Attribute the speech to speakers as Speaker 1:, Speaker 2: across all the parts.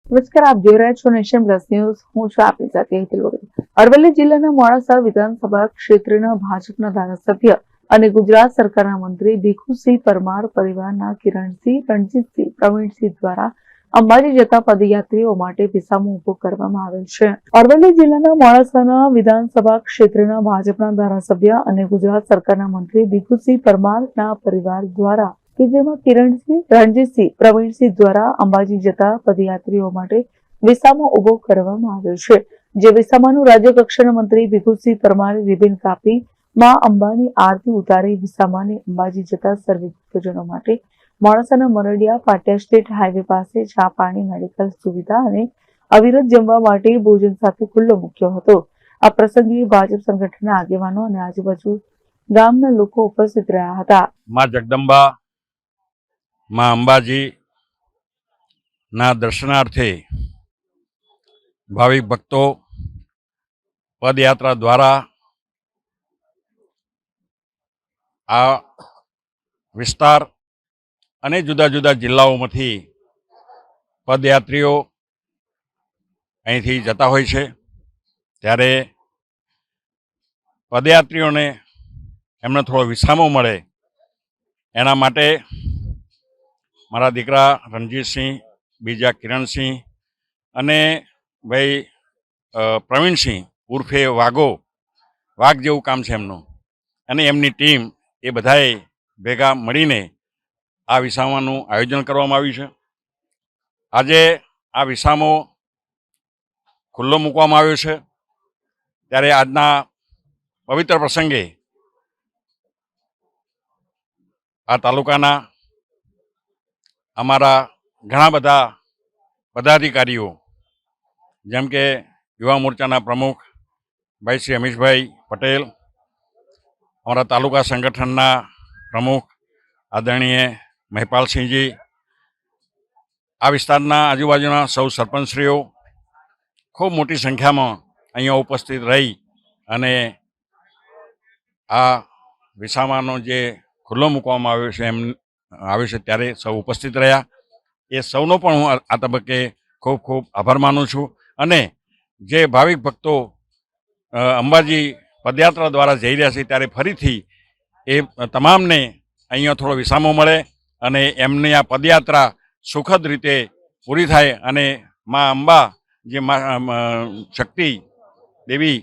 Speaker 1: નમસ્કાર, આપ જોઈ રહ્યા છો નેશન પ્લસ ન્યૂઝ. હું છું આપની સાથે હેતલ વગેરે. અરવલ્લી જિલ્લાના મોડાસા વિધાનસભા ક્ષેત્રના ભાજપના ધારાસભ્ય અને ગુજરાત સરકારના મંત્રી ભીખુસિંહ પરમાર પરિવારના કિરણસિંહ, રણજીતસિંહ, પ્રવીણસિંહ દ્વારા અંબાજી જતા પદયાત્રીઓ માટે વિસામો ઉભો કરવામાં આવેલ છે. અરવલ્લી જિલ્લાના મોડાસાના વિધાનસભા ક્ષેત્રના ભાજપના ધારાસભ્ય અને ગુજરાત સરકારના મંત્રી ભીખુસિંહ પરમારના પરિવાર દ્વારા કે જેમાં કિરણસિંહ, રણજીતસિંહ, પ્રવીણસિંહ દ્વારા અંબાજી જતા પદયાત્રીઓ માટે વિસામો ઉભો કરવામાં આવ્યો છે. જે વિસામાનું રાજ્ય કક્ષાના મંત્રી ભીખુસિંહ પરમારે રિબિન કાપી માં અંબાની આરતી ઉતારી વિસામાને અંબાજી જતા સર્વે ભક્તજનો માટે મોડાસાના મરડિયા પાટિયા સ્ટેટ હાઈવે પાસે ચા, પાણી, મેડિકલ સુવિધા અને અવિરત જમવા માટે ભોજન સાથે ખુલ્લો મૂક્યો હતો. આ પ્રસંગે ભાજપ સંગઠનના આગેવાનો અને આજુબાજુ ગામના લોકો ઉપસ્થિત રહ્યા હતા.
Speaker 2: માં જગદંબા, માં અંબાજી ના દર્શનાર્થે ભાવિક ભક્તો પદયાત્રા દ્વારા આ વિસ્તાર અને જુદા જુદા જિલ્લાઓમાંથી પદયાત્રીઓ અહીંથી જતા હોય છે. ત્યારે પદયાત્રીઓને એમને થોડો વિસામો મળે એના માટે મારા દીકરા રણજીતસિંહ, બીજા કિરણસિંહ અને ભાઈ પ્રવીણસિંહ ઉર્ફે વાઘ જેવું કામ છે એમનું, અને એમની ટીમ એ બધાએ ભેગા મળીને આ વિસામાનું આયોજન કરવામાં આવ્યું છે. આજે આ વિસામો ખુલ્લો મૂકવામાં આવ્યો છે. ત્યારે આજના પવિત્ર પ્રસંગે આ તાલુકાના અમારા ઘણા બધા પદાધિકારીઓ, જેમ કે યુવા મોરચાના પ્રમુખ ભાઈ શ્રી અમીશભાઈ પટેલ, અમારા તાલુકા સંગઠનના પ્રમુખ આદરણીય મહિપાલસિંહજી, આ વિસ્તારના આજુબાજુના સૌ સરપંચશ્રીઓ ખૂબ મોટી સંખ્યામાં અહીંયા ઉપસ્થિત રહી અને આ વિસામાનો જે ખુલ્લો મૂકવામાં આવ્યો છે ત્યારે સૌ ઉપસ્થિત રહ્યા. એ સૌનો પણ હું આ તબક્કે ખૂબ ખૂબ આભાર માનું છું. અને જે ભાવિક ભક્તો અંબાજી પદયાત્રા દ્વારા જઈ રહ્યા છે ત્યારે ફરીથી એ તમામને અહીંયા થોડો વિસામો મળે અને એમની આ પદયાત્રા સુખદ રીતે પૂરી થાય અને મા અંબા જે શક્તિ દેવી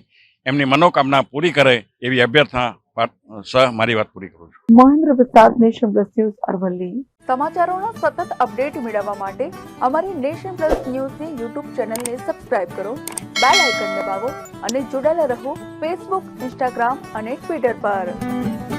Speaker 2: એમની મનોકામના પૂરી કરે એવી અભ્યર્થના મારી વાત પૂરી કરું છું.
Speaker 1: મહેન્દ્ર પ્રસાદ, નેશન પ્લસ ન્યૂઝ, અરવલ્લી. સમાચારોના સતત અપડેટ મેળવવા માટે અમારી નેશન પ્લસ ન્યૂઝની યુટ્યુબ ચેનલને સબસ્ક્રાઇબ કરો, બેલ આઇકન દબાવો અને જોડાયેલા રહો ફેસબુક, ઇન્સ્ટાગ્રામ અને ટ્વિટર પર.